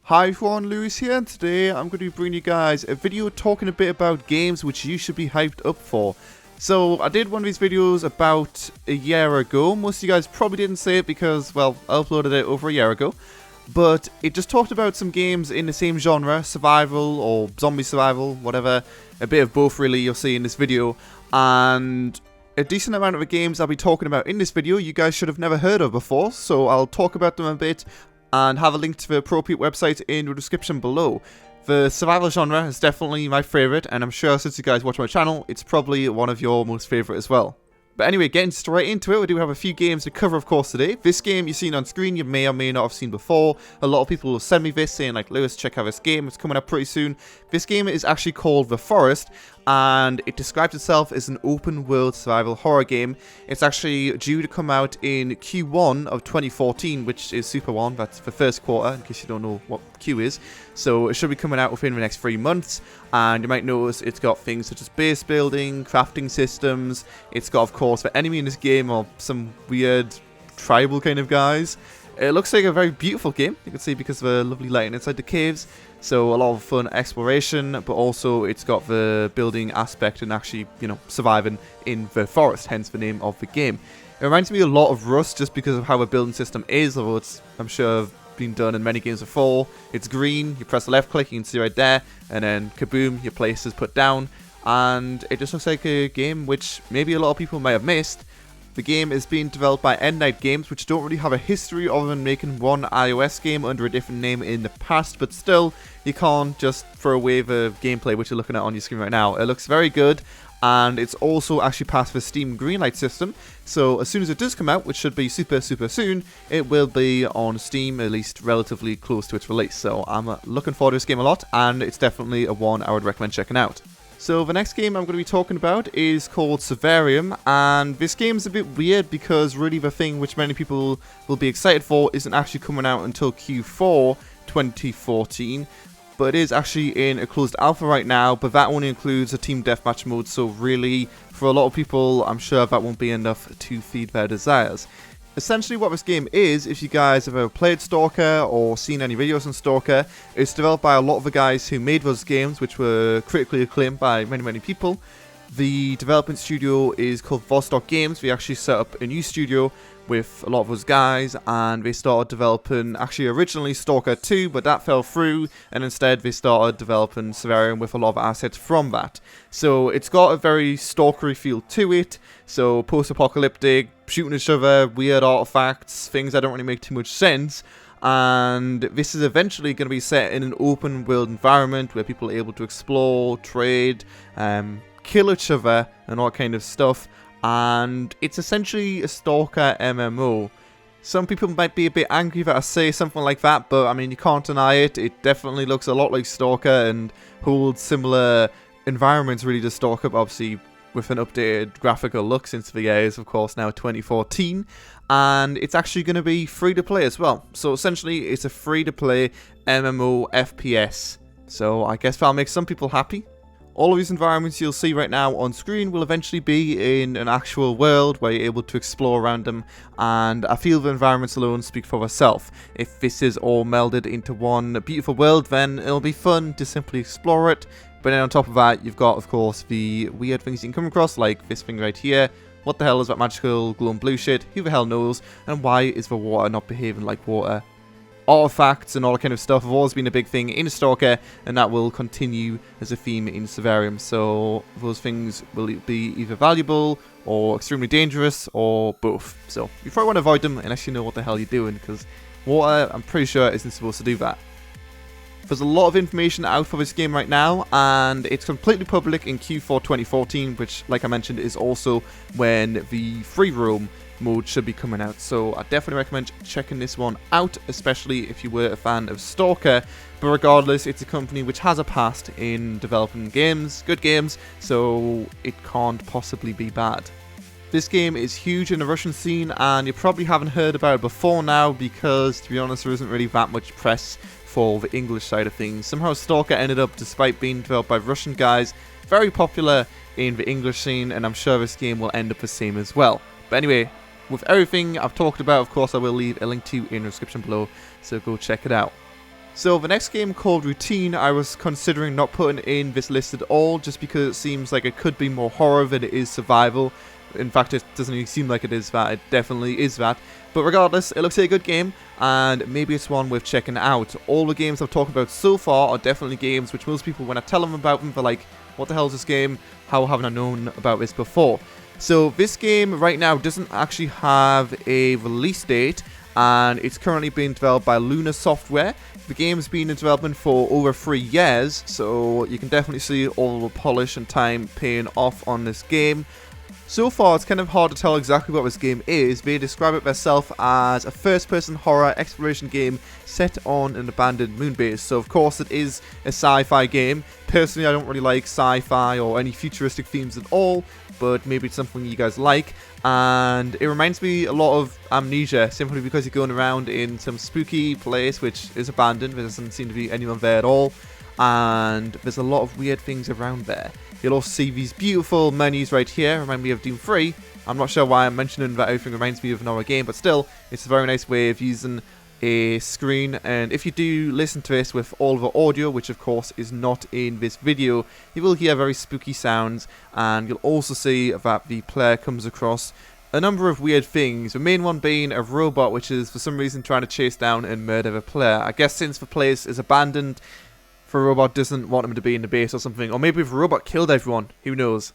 Hi everyone, Lewis here, and today I'm going to be bringing you guys a video talking a bit about games which you should be hyped up for. So, I did one of these videos about a year ago. Most of you guys probably didn't see it because, well, I uploaded it over a year ago. But it just talked about some games in the same genre, survival or zombie survival, whatever. A bit of both really you'll see in this video. And a decent amount of the games I'll be talking about in this video you guys should have never heard of before. So I'll talk about them a bit and have a link to the appropriate website in the description below. The survival genre is definitely my favourite, and I'm sure since you guys watch my channel, it's probably one of your most favourite as well. But anyway, getting straight into it, we do have a few games to cover, of course, today. This game you've seen on screen, you may or may not have seen before. A lot of people will send me this saying, like, Lewis, check out this game, it's coming up pretty soon. This game is actually called The Forest, and it describes itself as an open-world survival horror game. It's actually due to come out in Q1 of 2014, which is Super 1, that's the first quarter, in case you don't know what Q is. So it should be coming out within the next 3 months, and you might notice it's got things such as base building, crafting systems. It's got, of course, the enemy in this game are some weird tribal kind of guys. It looks like a very beautiful game, you can see, because of the lovely lighting inside the caves. So a lot of fun exploration, but also it's got the building aspect and actually, you know, surviving in the forest, hence the name of the game. It reminds me a lot of Rust just because of how the building system is, although it's, I'm sure, been done in many games before. It's green, you press the left click, you can see right there, and then kaboom, your place is put down. And it just looks like a game which maybe a lot of people might have missed. The game is being developed by Endnight Games, which don't really have a history other than making one iOS game under a different name in the past, but still, you can't just throw away the gameplay which you're looking at on your screen right now. It looks very good, and it's also actually passed the Steam Greenlight system, so as soon as it does come out, which should be super soon, it will be on Steam, at least relatively close to its release. So I'm looking forward to this game a lot, and it's definitely a one I would recommend checking out. So the next game I'm going to be talking about is called Survarium, and this game's a bit weird because really the thing which many people will be excited for isn't actually coming out until Q4 2014, but it is actually in a closed alpha right now, but that only includes a team deathmatch mode, so really for a lot of people I'm sure that won't be enough to feed their desires. Essentially what this game is, if you guys have ever played Stalker or seen any videos on Stalker, it's developed by a lot of the guys who made those games, which were critically acclaimed by many people. The development studio is called Vostok Games. We actually set up a new studio with a lot of those guys, and they started developing, actually originally Stalker 2, but that fell through, and instead they started developing Survarium with a lot of assets from that. So it's got a very stalkery feel to it, so post-apocalyptic, shooting each other, weird artifacts, things that don't really make too much sense. And this is eventually going to be set in an open world environment where people are able to explore, trade, kill each other and all kind of stuff. And it's essentially a Stalker MMO. Some people might be a bit angry that I say something like that, but I mean, you can't deny it. It definitely looks a lot like Stalker and holds similar environments really to Stalker, but obviously with an updated graphical look since the year is, of course, now 2014. And it's actually going to be free to play as well. So essentially, it's a free to play MMO FPS. So I guess that'll make some people happy. All of these environments you'll see right now on screen will eventually be in an actual world where you're able to explore around them, and I feel the environments alone speak for themselves. If this is all melded into one beautiful world, then it'll be fun to simply explore it. But then on top of that, you've got, of course, the weird things you can come across, like this thing right here. What the hell is that magical glowing blue shit? Who the hell knows? And why is the water not behaving like water? Artifacts and all that kind of stuff have always been a big thing in Stalker, and that will continue as a theme in Survarium. So those things will be either valuable or extremely dangerous or both. So you probably want to avoid them unless you know what the hell you're doing, because water, I'm pretty sure, isn't supposed to do that. There's a lot of information out for this game right now, and it's completely public in Q4 2014, which, like I mentioned, is also when the free roam mode should be coming out. So I definitely recommend checking this one out, especially if you were a fan of Stalker. But regardless, it's a company which has a past in developing games, good games, so it can't possibly be bad. This game is huge in the Russian scene, and you probably haven't heard about it before now because, to be honest, there isn't really that much press for the English side of things. Somehow Stalker ended up, despite being developed by Russian guys, very popular in the English scene, and I'm sure this game will end up the same as well. But anyway, with everything I've talked about, of course, I will leave a link to in the description below, so go check it out. So the next game, called Routine, I was considering not putting in this list at all, just because it seems like it could be more horror than it is survival. In fact, it doesn't even seem like it is that. It definitely is that. But regardless, it looks like a good game, and maybe it's one worth checking out. All the games I've talked about so far are definitely games which most people, when I tell them about them, they're like, what the hell is this game? How haven't I known about this before? So this game right now doesn't actually have a release date, and it's currently being developed by Luna Software. The game's been in development for over 3 years, so you can definitely see all the polish and time paying off on this game. So far, it's kind of hard to tell exactly what this game is. They describe it themselves as a first-person horror exploration game set on an abandoned moon base. So, of course, it is a sci-fi game. Personally, I don't really like sci-fi or any futuristic themes at all, but maybe it's something you guys like. And it reminds me a lot of Amnesia, simply because you're going around in some spooky place which is abandoned. There doesn't seem to be anyone there at all, and there's a lot of weird things around there. You'll also see these beautiful menus right here, remind me of Doom 3. I'm not sure why I'm mentioning that everything reminds me of another game, but still, it's a very nice way of using a screen. And if you do listen to this with all the audio, which of course is not in this video, you will hear very spooky sounds, and you'll also see that the player comes across a number of weird things, the main one being a robot which is for some reason trying to chase down and murder the player. I guess since the place is abandoned, the robot doesn't want him to be in the base or something, or maybe if the robot killed everyone, who knows.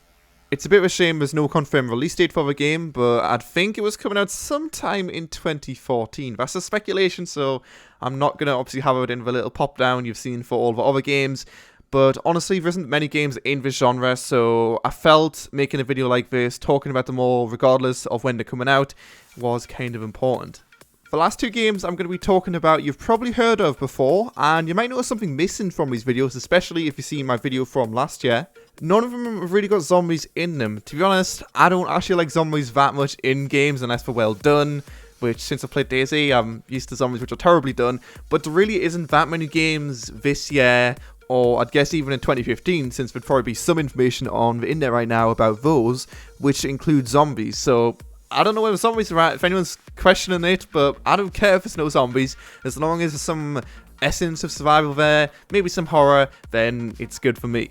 It's a bit of a shame there's no confirmed release date for the game, but I'd think it was coming out sometime in 2014. That's a speculation, so I'm not going to obviously have it in the little pop down you've seen for all the other games. But honestly, there isn't many games in this genre, so I felt making a video like this, talking about them all, regardless of when they're coming out, was kind of important. The last 2 games I'm going to be talking about you've probably heard of before, and you might notice something missing from these videos, especially if you've seen my video from last year. None of them have really got zombies in them. To be honest, I don't actually like zombies that much in games unless they're well done, which since I played DayZ, I'm used to zombies which are terribly done, but there really isn't that many games this year, or I'd guess even in 2015, since there'd probably be some information on the internet right now about those, which include zombies. So I don't know whether zombies are at, if anyone's questioning it, but I don't care if there's no zombies, as long as there's some essence of survival there, maybe some horror, then it's good for me.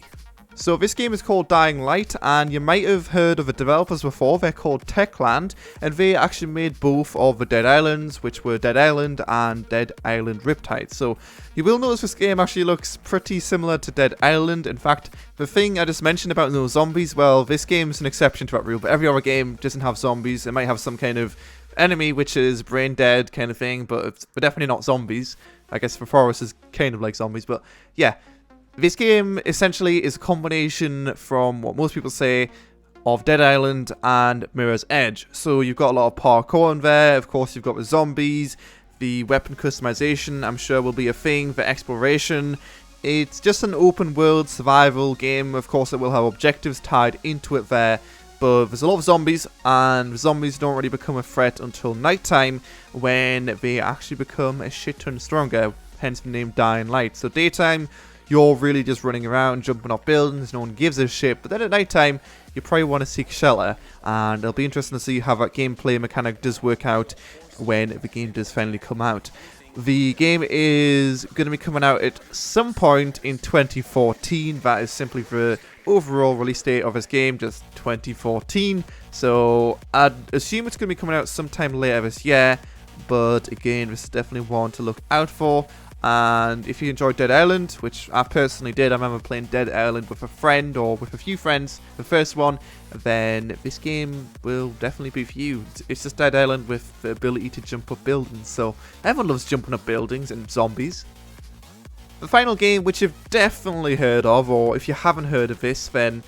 So this game is called Dying Light, and you might have heard of the developers before. They're called Techland, and they actually made both of the Dead Islands, which were Dead Island and Dead Island Riptide. So you will notice this game actually looks pretty similar to Dead Island. In fact, the thing I just mentioned about no zombies, well, this game's an exception to that rule, but every other game doesn't have zombies. It might have some kind of enemy which is brain dead kind of thing, but definitely not zombies. I guess the forest is kind of like zombies, but yeah. This game essentially is a combination from what most people say of Dead Island and Mirror's Edge. So you've got a lot of parkour in there, of course you've got the zombies, the weapon customization I'm sure will be a thing, the exploration. It's just an open world survival game, of course it will have objectives tied into it there, but there's a lot of zombies, and the zombies don't really become a threat until nighttime, when they actually become a shit ton stronger, hence the name Dying Light. So daytime, you're really just running around, jumping off buildings, no one gives a shit, but then at night time, you probably want to seek shelter, and it'll be interesting to see how that gameplay mechanic does work out when the game does finally come out. The game is going to be coming out at some point in 2014, that is simply the overall release date of this game, just 2014, so I'd assume it's going to be coming out sometime later this year, but again, this is definitely one to look out for. And if you enjoyed Dead Island, which I personally did, I remember playing Dead Island with a friend or with a few friends, the first one, then this game will definitely be for you. It's just Dead Island with the ability to jump up buildings, so everyone loves jumping up buildings and zombies. The final game, which you've definitely heard of, or if you haven't heard of this, then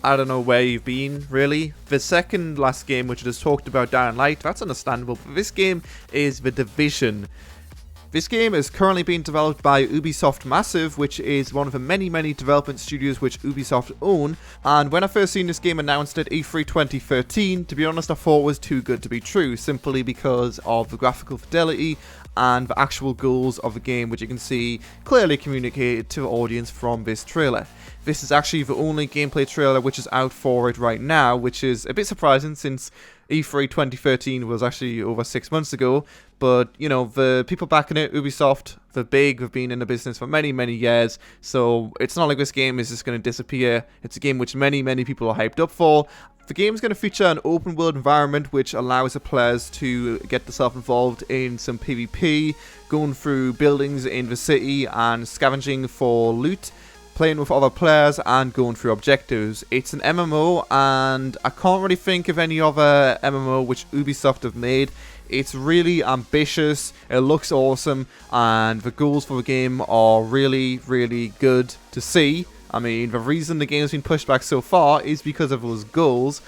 I don't know where you've been, really. The second last game, which I just talked about, Dying Light, that's understandable, but this game is The Division. This game is currently being developed by Ubisoft Massive, which is one of the many development studios which Ubisoft own, and when I first seen this game announced at E3 2013, to be honest I thought it was too good to be true, simply because of the graphical fidelity and the actual goals of the game, which you can see clearly communicated to the audience from this trailer. This is actually the only gameplay trailer which is out for it right now, which is a bit surprising since E3 2013 was actually over 6 months ago, But, you know, the people backing it, Ubisoft, they're big, they've been in the business for many, many years. So it's not like this game is just going to disappear. It's a game which many, many people are hyped up for. The game's going to feature an open world environment which allows the players to get themselves involved in some PvP, going through buildings in the city and scavenging for loot, playing with other players and going through objectives. It's an MMO, and I can't really think of any other MMO which Ubisoft have made. It's really ambitious, it looks awesome, and the goals for the game are really, really good to see. I mean, the reason the game's been pushed back so far is because of those goals.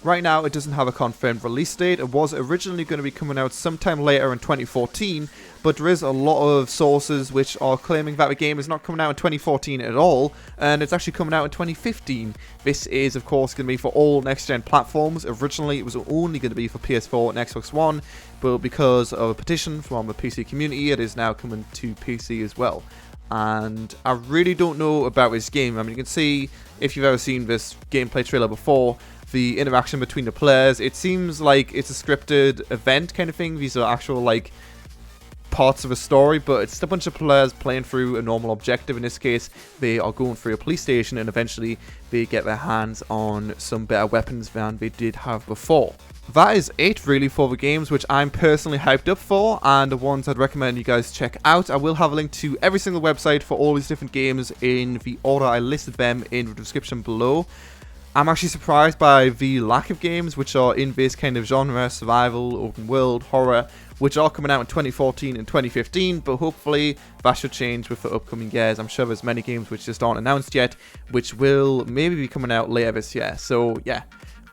Right now, it doesn't have a confirmed release date. It was originally going to be coming out sometime later in 2014, but there is a lot of sources which are claiming that the game is not coming out in 2014 at all, and it's actually coming out in 2015. This is, of course, going to be for all next-gen platforms. Originally, it was only going to be for PS4 and Xbox One, but because of a petition from the PC community, it is now coming to PC as well. And I really don't know about this game. I mean, you can see, if you've ever seen this gameplay trailer before, the interaction between the players, it seems like it's a scripted event kind of thing. These are actual, like, parts of a story, but it's a bunch of players playing through a normal objective. In this case, they are going through a police station, and eventually they get their hands on some better weapons than they did have before. That is it really for the games which I'm personally hyped up for, and the ones I'd recommend you guys check out. I will have a link to every single website for all these different games in the order I listed them in the description below. I'm actually surprised by the lack of games which are in this kind of genre, survival, open world, horror, which are coming out in 2014 and 2015, but hopefully that should change with the upcoming years. I'm sure there's many games which just aren't announced yet, which will maybe be coming out later this year. So yeah,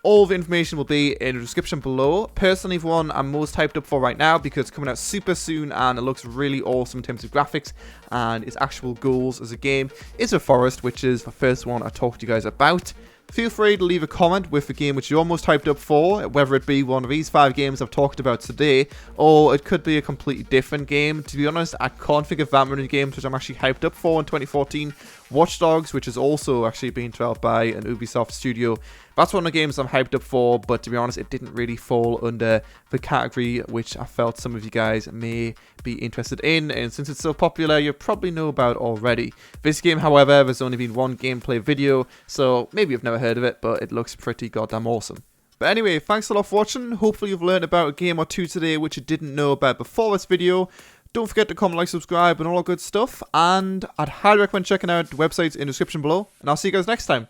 all the information will be in the description below. Personally, the one I'm most hyped up for right now, because it's coming out super soon and it looks really awesome in terms of graphics and its actual goals as a game, is The Forest, which is the first one I talked to you guys about. Feel free to leave a comment with the game which you're most hyped up for, whether it be one of these 5 games I've talked about today, or it could be a completely different game. To be honest, I can't think of that many games which I'm actually hyped up for in 2014. Watch Dogs, which is also actually being developed by an Ubisoft studio, that's one of the games I'm hyped up for, but to be honest, it didn't really fall under the category which I felt some of you guys may be interested in, and since it's so popular, you probably know about already. This game, however, there's only been one gameplay video, so maybe you've never heard of it, but it looks pretty goddamn awesome. But anyway, thanks a lot for watching. Hopefully you've learned about a game or two today which you didn't know about before this video. Don't forget to comment, like, subscribe, and all that good stuff, and I'd highly recommend checking out the websites in the description below, and I'll see you guys next time.